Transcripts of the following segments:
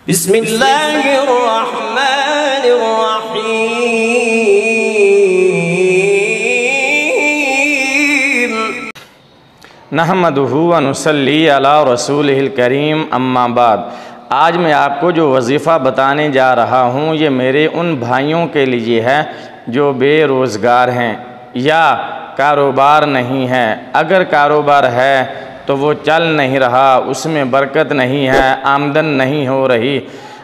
بسم اللہ الرحمن الرحیم نحمدہ و نصلی علی رسولہ الکریم اما بعد۔ آج میں آپ کو جو وظیفہ بتانے جا رہا ہوں یہ میرے ان بھائیوں کے لیے ہے جو بے روزگار ہیں یا کاروبار نہیں ہے۔ اگر کاروبار ہے تو وہ چل نہیں رہا، اس میں برکت نہیں ہے، آمدن نہیں ہو رہی۔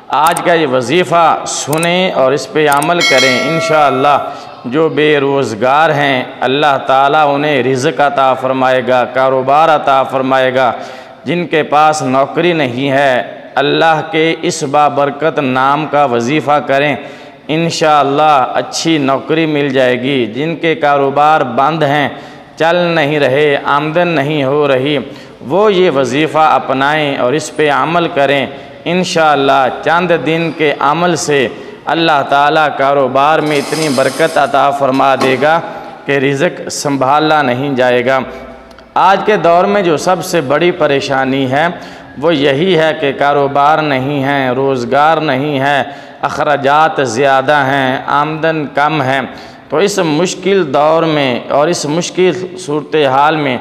آج کا یہ وظیفہ سنیں اور اس پہ عمل کریں، انشاءاللہ جو بے روزگار ہیں اللہ تعالیٰ انہیں رزق عطا فرمائے گا، کاروبار عطا فرمائے گا۔ جن کے پاس نوکری نہیں ہے اللہ کے اس بابرکت نام کا وظیفہ کریں، انشاءاللہ اچھی نوکری مل جائے گی۔ جن کے کاروبار بند ہیں، چل نہیں رہے، آمدن نہیں ہو رہی، وہ یہ وظیفہ اپنائیں اور اس پہ عمل کریں۔ انشاءاللہ چند دن کے عمل سے اللہ تعالیٰ کاروبار میں اتنی برکت عطا فرما دے گا کہ رزق سنبھالا نہیں جائے گا۔ آج کے دور میں جو سب سے بڑی پریشانی ہے وہ یہی ہے کہ کاروبار نہیں ہے، روزگار نہیں ہے، اخراجات زیادہ ہیں، آمدن کم ہے۔ تو اس مشکل دور میں اور اس مشکل صورتحال میں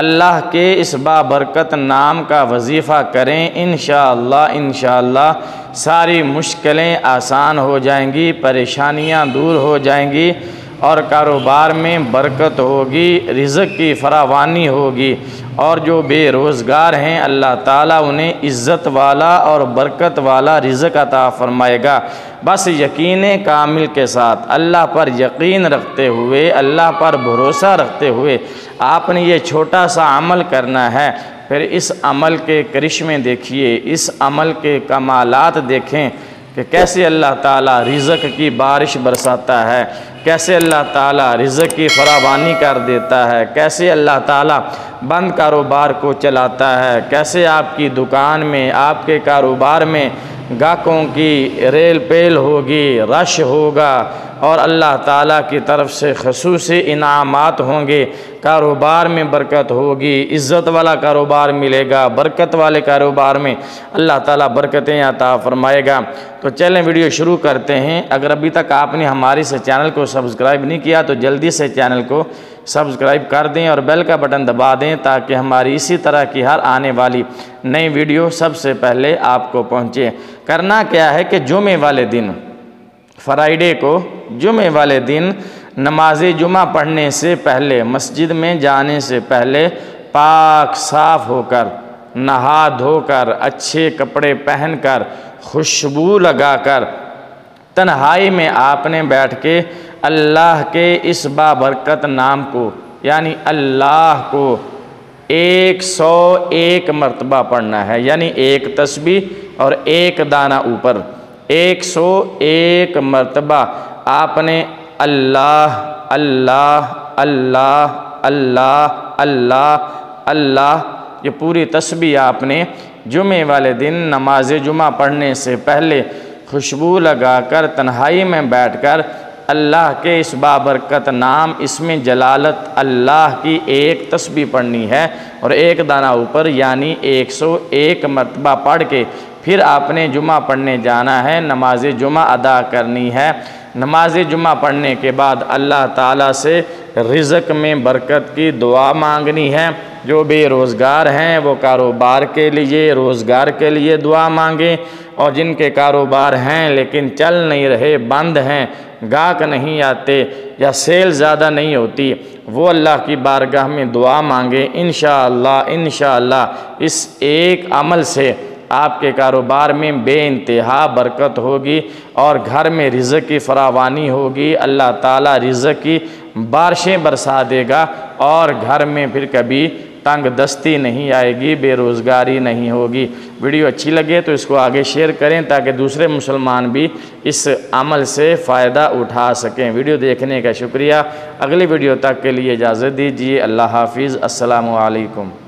اللہ کے اس بابرکت نام کا وظیفہ کریں، انشاءاللہ ساری مشکلیں آسان ہو جائیں گی، پریشانیاں دور ہو جائیں گی اور کاروبار میں برکت ہوگی، رزق کی فراوانی ہوگی، اور جو بے روزگار ہیں اللہ تعالیٰ انہیں عزت والا اور برکت والا رزق عطا فرمائے گا۔ بس یقین کامل کے ساتھ اللہ پر یقین رکھتے ہوئے، اللہ پر بھروسہ رکھتے ہوئے آپ نے یہ چھوٹا سا عمل کرنا ہے۔ پھر اس عمل کے کرشمے دیکھیے، اس عمل کے کمالات دیکھیں کہ کیسے اللہ تعالیٰ رزق کی بارش برساتا ہے، کیسے اللہ تعالیٰ رزق کی فراوانی کر دیتا ہے، کیسے اللہ تعالیٰ بند کاروبار کو چلاتا ہے، کیسے آپ کی دکان میں، آپ کے کاروبار میں گاہکوں کی ریل پیل ہوگی، رش ہوگا اور اللہ تعالیٰ کی طرف سے خصوصی انعامات ہوں گے، کاروبار میں برکت ہوگی، عزت والا کاروبار ملے گا، برکت والے کاروبار میں اللہ تعالیٰ برکتیں عطا فرمائے گا۔ تو چلیں ویڈیو شروع کرتے ہیں۔ اگر ابھی تک آپ نے ہماری سے چینل کو سبسکرائب نہیں کیا تو جلدی سے چینل کو سبسکرائب کر دیں اور بیل کا بٹن دبا دیں تاکہ ہماری اسی طرح کی ہر آنے والی نئی ویڈیو سب سے پہلے آپ کو پہنچے۔ کرنا کیا ہے کہ جمعے والے دن، فرائیڈے کو، جمعے والے دن نماز جمعہ پڑھنے سے پہلے، مسجد میں جانے سے پہلے پاک صاف ہو کر، نہا دھو کر، اچھے کپڑے پہن کر، خوشبو لگا کر، تنہائی میں آپ نے بیٹھ کے اللہ کے اس بابرکت نام کو یعنی اللہ کو 101 مرتبہ پڑھنا ہے، یعنی ایک تسبیح اور ایک دانہ اوپر، 101 مرتبہ آپ نے اللہ اللہ اللہ اللہ اللہ اللہ یہ پوری تسبیح آپ نے جمعے والے دن نماز جمعہ پڑھنے سے پہلے خوشبو لگا کر تنہائی میں بیٹھ کر اللہ کے اس بابرکت نام، اس میں جلالت اللہ کی ایک تسبیح پڑھنی ہے اور ایک دانہ اوپر، یعنی 101 مرتبہ پڑھ کے پھر آپ نے جمعہ پڑھنے جانا ہے، نماز جمعہ ادا کرنی ہے۔ نماز جمعہ پڑھنے کے بعد اللہ تعالیٰ سے رزق میں برکت کی دعا مانگنی ہے۔ جو بے روزگار ہیں وہ کاروبار کے لیے، روزگار کے لیے دعا مانگیں، اور جن کے کاروبار ہیں لیکن چل نہیں رہے، بند ہیں، گاہک نہیں آتے یا سیل زیادہ نہیں ہوتی، وہ اللہ کی بارگاہ میں دعا مانگیں۔ انشاءاللہ اس ایک عمل سے آپ کے کاروبار میں بے انتہا برکت ہوگی اور گھر میں رزق کی فراوانی ہوگی، اللہ تعالیٰ رزق کی بارشیں برسا دے گا اور گھر میں پھر کبھی تنگ دستی نہیں آئے گی، بے روزگاری نہیں ہوگی۔ ویڈیو اچھی لگے تو اس کو آگے شیئر کریں تاکہ دوسرے مسلمان بھی اس عمل سے فائدہ اٹھا سکیں۔ ویڈیو دیکھنے کا شکریہ۔ اگلی ویڈیو تک کے لیے اجازت دیجیے۔ اللہ حافظ۔ السلام علیکم۔